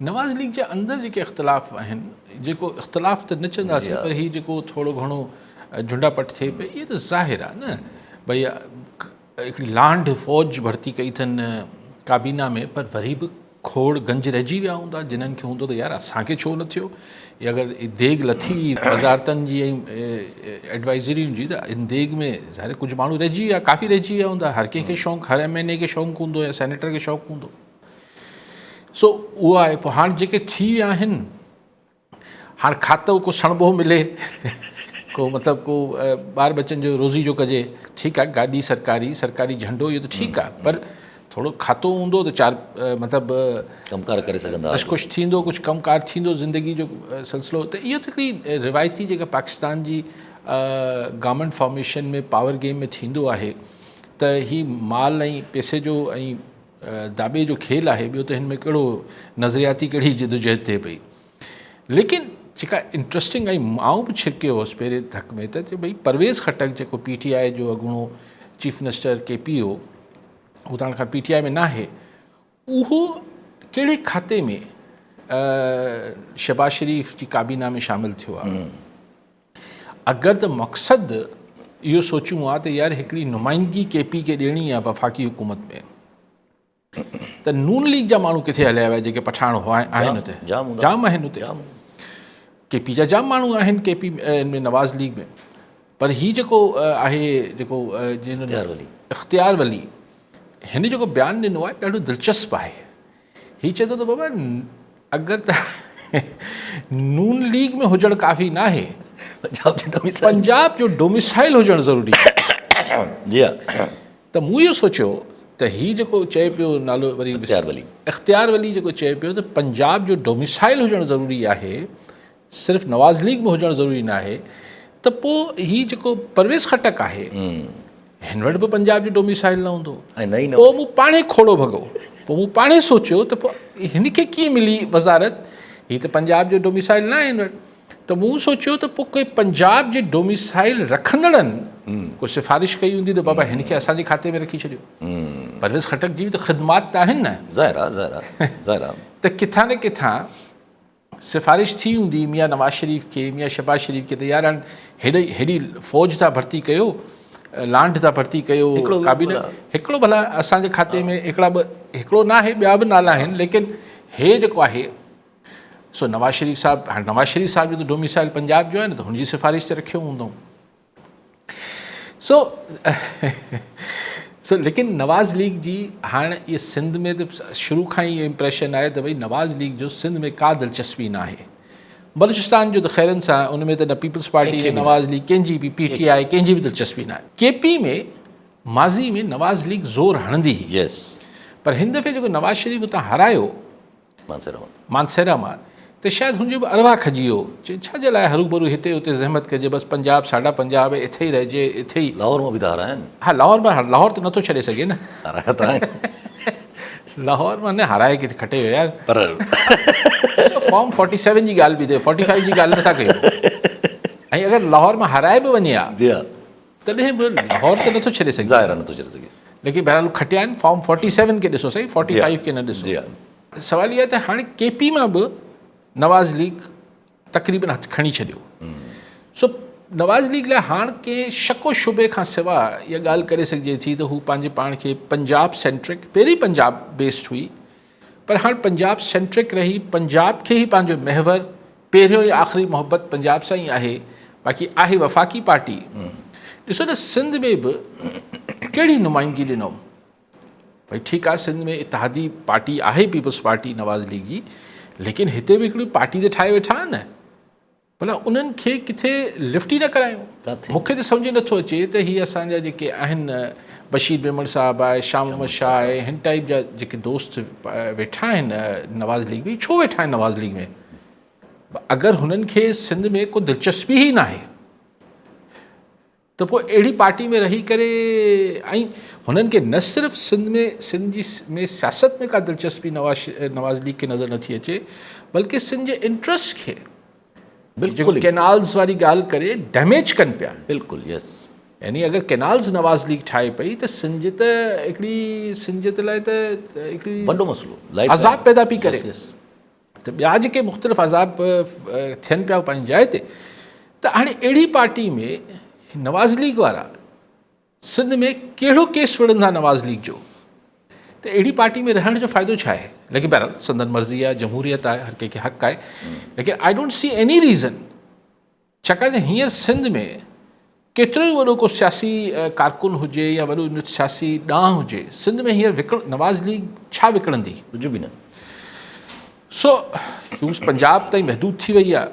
नवाज़ league जे अंदरि जेके इख़्तिलाफ़ आहिनि, जेको इख़्तिलाफ़ त न चवंदासीं पर हीउ जेको थोरो घणो झुंडापट थिए पई, इहो त ज़ाहिर आहे न भई हिकिड़ी लांड फ़ौज भर्ती कई अथनि काबीना में, पर वरी बि खोड़ गंज रहिजी विया हूंदा जिन्हनि खे हूंदो त यार असांखे छो न थियो। या अगरि देग लथी वज़ारतनि जी ऐं एडवाइज़रियुनि जी, त इन देग में ज़ाहिर कुझु माण्हू रहिजी विया, काफ़ी रहिजी विया हूंदा। हर कंहिंखे शौक़ु, हर MNA खे शौक़ु हूंदो या सेनेटर खे शौक़ु हूंदो। सो उहो आहे। पोइ हाणे जेके थी विया आहिनि, हाणे खातो को सणिबो मिले को मतिलबु को ॿार बचनि जो रोज़ी जो कजे, ठीकु आहे, गाॾी सरकारी झंडो, इहो त ठीकु आहे, पर थोरो खातो हूंदो त चार मतिलबु कमकार करे सघंदा, कुझु थींदो, कुझु कमकार थींदो ज़िंदगी जो सिलसिलो। त इहो त हिकिड़ी रिवायती जेका पाकिस्तान जी गवर्नमेंट फॉर्मेशन में पावर गेम में थींदो आहे, त ही माल ऐं पैसे जो ऐं दाॿे जो खेल आहे। ॿियो त हिन में कहिड़ो नज़रियाती कहिड़ी जिदोजहद थिए पई। लेकिन जेका इंट्रस्टिंग आई, मां बि छिरकियो हुउसि पहिरें धक में, त भई परवेज़ खटक जेको PTI जो अॻूणो चीफ मिनिस्टर KP हो, हू त हाणे खां PTI में न आहे, उहो कहिड़े खाते में शहबाज शरीफ़ जी काबीना में शामिलु थियो आहे। अगरि त मक़सदु इहो सोचूं आहे त यार हिकिड़ी नुमाइंदगी KP खे ॾियणी आहे वफ़ाक़ी हुकूमत में, त नून लीग जा माण्हू किथे हलिया विया जेके पठाण आहिनि हुते, जाम आहिनि हुते। KP जा जाम माण्हू आहिनि KP में, नवाज़ लीग में। पर हीउ जेको आहे, जेको इख़्तियार वली, हिन जेको बयानु ॾिनो आहे ॾाढो दिलचस्प आहे। हीउ चए थो त बाबा अगरि त नून लीग में हुजणु काफ़ी न आहे, पंजाब जो डोमिसाइल हुजणु ज़रूरी आहे। त मूं इहो सोचियो त हीउ जेको चए पियो नालो वरी इख़्तियार वली जेको चए पियो त पंजाब जो डोमिसाइल हुजणु ज़रूरी आहे, सिर्फ़ु नवाज़ लीग में हुजणु ज़रूरी न आहे, त पोइ हीउ जेको परवेज़ खटक आहे, हिन वटि बि पंजाब जो डोमिसाइल न हूंदो। पोइ मूं पाणे खोड़ो भॻो, पोइ मूं पाणे सोचियो त पोइ हिन खे कीअं मिली वज़ारत, हीअ त पंजाब जो डोमिसाइल न आहे हिन वटि। त मूं सोचियो त पोइ कोई पंजाब जे डोमिसाइल रखंदड़नि को सिफ़ारिश कई हूंदी त बाबा हिन खे असांजे खाते में रखी छॾियो। परवेज़ खटक जी बि त ख़िदमात त आहिनि न, त किथां न किथां सिफ़ारिश थी हूंदी मियाँ नवाज़ शरीफ़ खे, मियाँ शहबाज शरीफ़ खे, त यार हाणे हेॾी फ़ौज था भर्ती कयो, लांड था भर्ती कयो, काबीना हिकिड़ो भला असांजे खाते में हिकिड़ो न आहे, ॿिया बि नाला आहिनि, लेकिन हे जेको आहे सो नवाज़ शरीफ़ साहिबु, हाणे नवाज़ शरीफ़ साहिब जो त डोमिसाइल पंजाब जो आहे न, त हुनजी सिफ़ारिश ते रखियो हूंदो। सो लेकिन नवाज़ लीग जी हाणे इहे सिंध में त शुरू खां ई इम्प्रेशन आहे त भई नवाज़ लीग जो सिंध में का दिलचस्पी न आहे। बलूचिस्तान जो त ख़ैरनि सां उन में त न पीपल्स पार्टी न नवाज़ लीग कंहिंजी बि, PTI कंहिंजी बि दिलचस्पी न आहे। KP में माज़ी में नवाज़ लीग ज़ोर हणंदी हुई, पर हिन दफ़े जेको नवाज़ शरीफ़ उतां हारायो मानसेरा मां, त शायदि हुनजो बि अरवा खजी वियो। छा जे लाइ हरू भरू हिते हुते ज़हमत कजे, बसि पंजाब साढा पंजाब इथे ई रहिजे, इथे ई। लाहौर में बि त हाराया आहिनि। हा, लाहौर त नथो छॾे सघे न, लाहौर मां न हाराए किथे खटे वियो यार। पर फॉर्म 47 जी ॻाल्हि बि थिए, 45 जी ॻाल्हि नथा कयूं। ऐं अगरि लाहौर मां हाराए बि वञे हा, तॾहिं बि लाहौर त नथो छॾे सघे, लेकिन बहरहाल खटिया आहिनि। फॉर्म 47 खे ॾिसो सही, 45 खे न ॾिसो। सवाल इहो आहे त हाणे KP मां बि नवाज़ लीग तक़रीबन हथु खणी छॾियो। सो नवाज़ लीग लाइ हाणे के शको शुबे खां सवाइ इहा ॻाल्हि करे सघिजे थी त हू पंहिंजे पाण खे पंजाब सेंट्रिक, पहिरीं पंजाब बेस्ड हुई, पर हाणे पंजाब सेंट्रिक रही, पंजाब खे ई पंहिंजो महवर, पहिरियों ई आख़िरी मोहबत पंजाब सां ई आहे। बाक़ी आहे वफ़ाक़ी पार्टी। ॾिसो न सिंध में बि कहिड़ी नुमाइंदगी ॾिनो भई, ठीकु आहे, सिंध में इतिहादी पार्टी आहे पीपल्स पार्टी नवाज़ लीग जी, लेकिन हिते बि हिकिड़ी पार्टी त ठाहे वेठा आहिनि, भला उन्हनि खे किथे लिफ्ट ई न करायूं। मूंखे त सम्झ नथो अचे त हीअ असांजा जेके आहिनि बशीर बेमण साहब आहे, शाह मोहम्मद शाह आहे, हिन टाइप जा जेके दोस्त वेठा आहिनि नवाज़ लीग में, छो वेठा आहिनि नवाज़ लीग में? अगरि हुननि खे सिंध में को दिलचस्पी ई न आहे त पोइ अहिड़ी पार्टी में रही करे, ऐं हुननि खे न सिर्फ़ु सिंध जी सियासत में का दिलचस्पी नवाज़ लीग खे नज़र नथी अचे, बल्कि सिंध जे इंट्रस्ट खे बिल्कुलु कैनाल्स वारी ॻाल्हि करे डैमेज कनि पिया। बिल्कुलु, यस। यानी अगरि कैनाल्स नवाज़ लीग ठाहे पई त सिंध जे लाइ त हिकिड़ी वॾो मसइलो, अज़ाब पैदा पई करे। त ॿिया जेके मुख़्तलिफ़ अज़ाब थियनि पिया पंहिंजी जाइ ते, त हाणे अहिड़ी पार्टी में नवाज़ लीग वारा सिंध में कहिड़ो केस विढ़ंदा नवाज़ लीग जो, त अहिड़ी पार्टी में रहण जो फ़ाइदो छा आहे? लेकिन बहरहाल संदन मर्ज़ी आहे, जमहूरियत आहे, हर कंहिंखे हक़ आहे, लेकिन I don't see any reason, छाकाणि त हींअर सिंध में केतिरो ई वॾो को सियासी कारकुन हुजे या वॾो सियासी ॾांहुं हुजे, सिंध में हींअर नवाज़ लीग छा विकिणंदी? कुझु बि न। सो पंजाब ताईं महदूद थी वई आहे,